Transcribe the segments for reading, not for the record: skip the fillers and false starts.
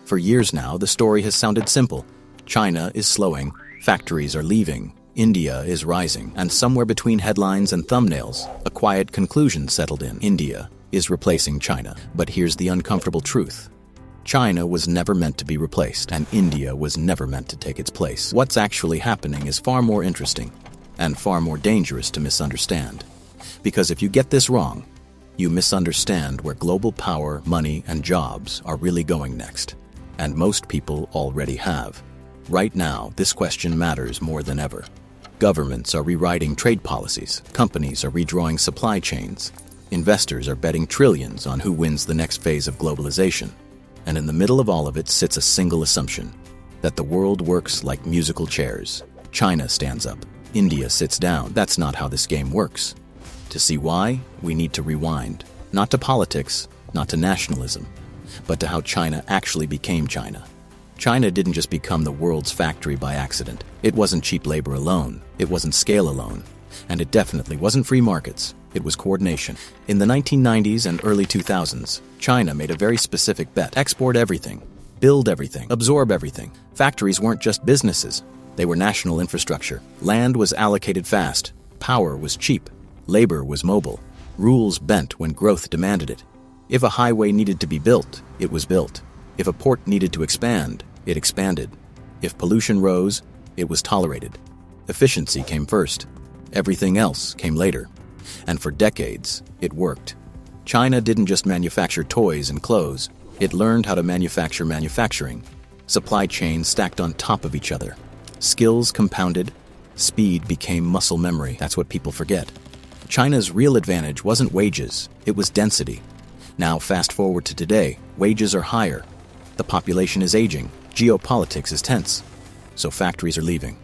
For years now, the story has sounded simple. China is slowing, factories are leaving, India is rising, and somewhere between headlines and thumbnails, a quiet conclusion settled in. India is replacing China. But here's the uncomfortable truth. China was never meant to be replaced, and India was never meant to take its place. What's actually happening is far more interesting and far more dangerous to misunderstand. Because if you get this wrong, you misunderstand where global power, money, and jobs are really going next. And most people already have. Right now, this question matters more than ever. Governments are rewriting trade policies, companies are redrawing supply chains, investors are betting trillions on who wins the next phase of globalization. And in the middle of all of it sits a single assumption, that the world works like musical chairs. China stands up, India sits down. That's not how this game works. To see why, we need to rewind, not to politics, not to nationalism, but to how China actually became China. China didn't just become the world's factory by accident. It wasn't cheap labor alone, it wasn't scale alone, and it definitely wasn't free markets. It was coordination. In the 1990s and early 2000s, China made a very specific bet. Export everything, build everything, absorb everything. Factories weren't just businesses, they were national infrastructure. Land was allocated fast, power was cheap, labor was mobile, rules bent when growth demanded it. If a highway needed to be built, it was built. If a port needed to expand, it expanded. If pollution rose, it was tolerated. Efficiency came first. Everything else came later. And for decades, it worked. China didn't just manufacture toys and clothes. It learned how to manufacture manufacturing. Supply chains stacked on top of each other. Skills compounded. Speed became muscle memory. That's what people forget. China's real advantage wasn't wages, it was density. Now fast forward to today, wages are higher. The population is aging, geopolitics is tense, so factories are leaving.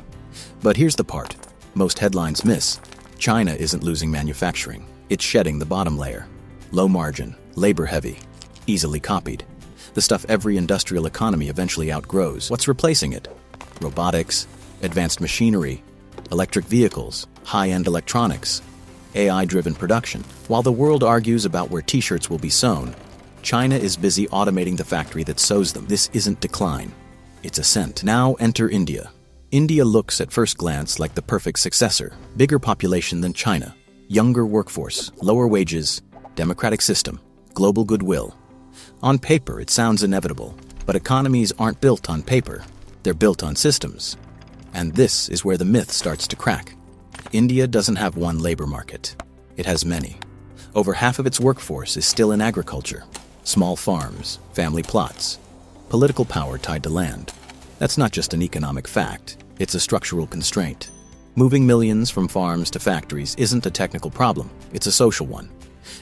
But here's the part most headlines miss. China isn't losing manufacturing, it's shedding the bottom layer. Low margin, labor heavy, easily copied. The stuff every industrial economy eventually outgrows. What's replacing it? Robotics, advanced machinery, electric vehicles, high-end electronics, AI-driven production. While the world argues about where t-shirts will be sewn, China is busy automating the factory that sews them. This isn't decline, it's ascent. Now enter India. India looks at first glance like the perfect successor. Bigger population than China, younger workforce, lower wages, democratic system, global goodwill. On paper, it sounds inevitable, but economies aren't built on paper. They're built on systems. And this is where the myth starts to crack. India doesn't have one labor market. It has many. Over half of its workforce is still in agriculture. Small farms, family plots, political power tied to land. That's not just an economic fact, it's a structural constraint. Moving millions from farms to factories isn't a technical problem, it's a social one.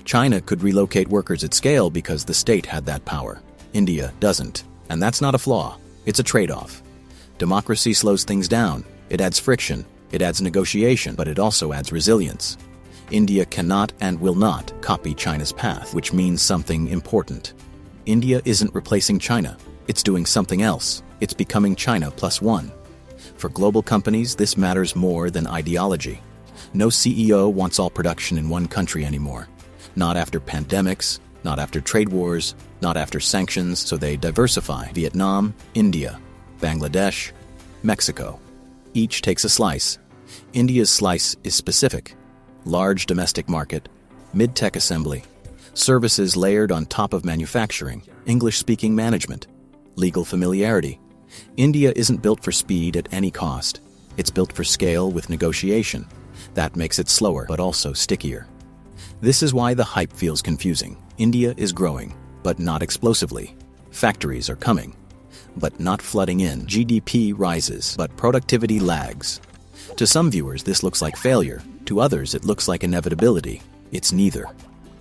China could relocate workers at scale because the state had that power. India doesn't, and that's not a flaw, it's a trade-off. Democracy slows things down, it adds friction, it adds negotiation, but it also adds resilience. India cannot and will not copy China's path, which means something important. India isn't replacing China, it's doing something else. It's becoming China plus one. For global companies, this matters more than ideology. No CEO wants all production in one country anymore. Not after pandemics, not after trade wars, not after sanctions, so they diversify. Vietnam, India, Bangladesh, Mexico. Each takes a slice. India's slice is specific. Large domestic market, mid-tech assembly, services layered on top of manufacturing, English-speaking management, legal familiarity. India isn't built for speed at any cost. It's built for scale with negotiation. That makes it slower, but also stickier. This is why the hype feels confusing. India is growing, but not explosively. Factories are coming, but not flooding in. GDP rises, but productivity lags. To some viewers, this looks like failure. To others, it looks like inevitability. It's neither.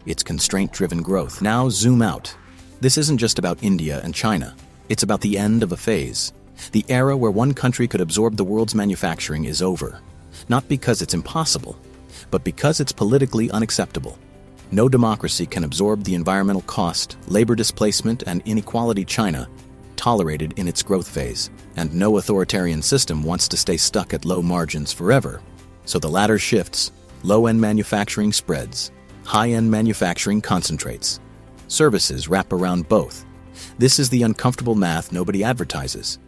It's constraint-driven growth. Now zoom out. This isn't just about India and China. It's about the end of a phase. The era where one country could absorb the world's manufacturing is over. Not because it's impossible, but because it's politically unacceptable. No democracy can absorb the environmental cost, labor displacement, and inequality China tolerated in its growth phase. And no authoritarian system wants to stay stuck at low margins forever. So the latter shifts, low-end manufacturing spreads, high-end manufacturing concentrates. Services wrap around both. This is the uncomfortable math nobody advertises.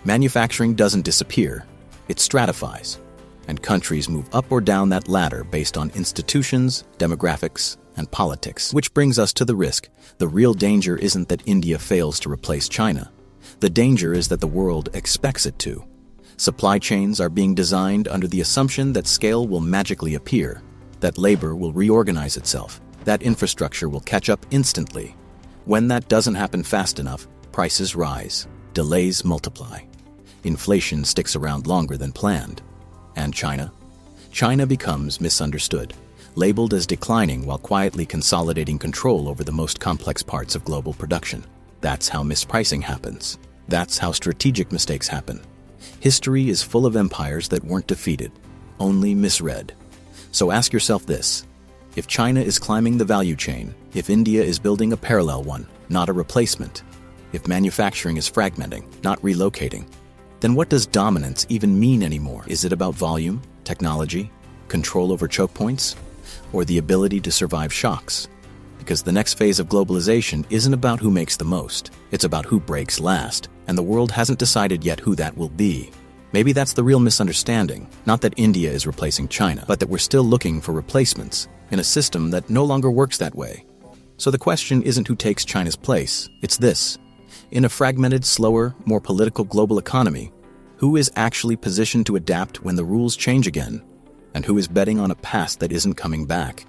Manufacturing doesn't disappear, it stratifies, and countries move up or down that ladder based on institutions, demographics, and politics. Which brings us to the risk. The real danger isn't that India fails to replace China. The danger is that the world expects it to. Supply chains are being designed under the assumption that scale will magically appear, that labor will reorganize itself, that infrastructure will catch up instantly. When that doesn't happen fast enough, prices rise, delays multiply. Inflation sticks around longer than planned. And China? China becomes misunderstood, labeled as declining while quietly consolidating control over the most complex parts of global production. That's how mispricing happens. That's how strategic mistakes happen. History is full of empires that weren't defeated, only misread. So ask yourself this. If China is climbing the value chain, if India is building a parallel one, not a replacement, if manufacturing is fragmenting, not relocating, then what does dominance even mean anymore? Is it about volume, technology, control over choke points, or the ability to survive shocks? Because the next phase of globalization isn't about who makes the most, it's about who breaks last, and the world hasn't decided yet who that will be. Maybe that's the real misunderstanding, not that India is replacing China, but that we're still looking for replacements in a system that no longer works that way. So the question isn't who takes China's place, it's this. In a fragmented, slower, more political global economy, who is actually positioned to adapt when the rules change again? And who is betting on a past that isn't coming back?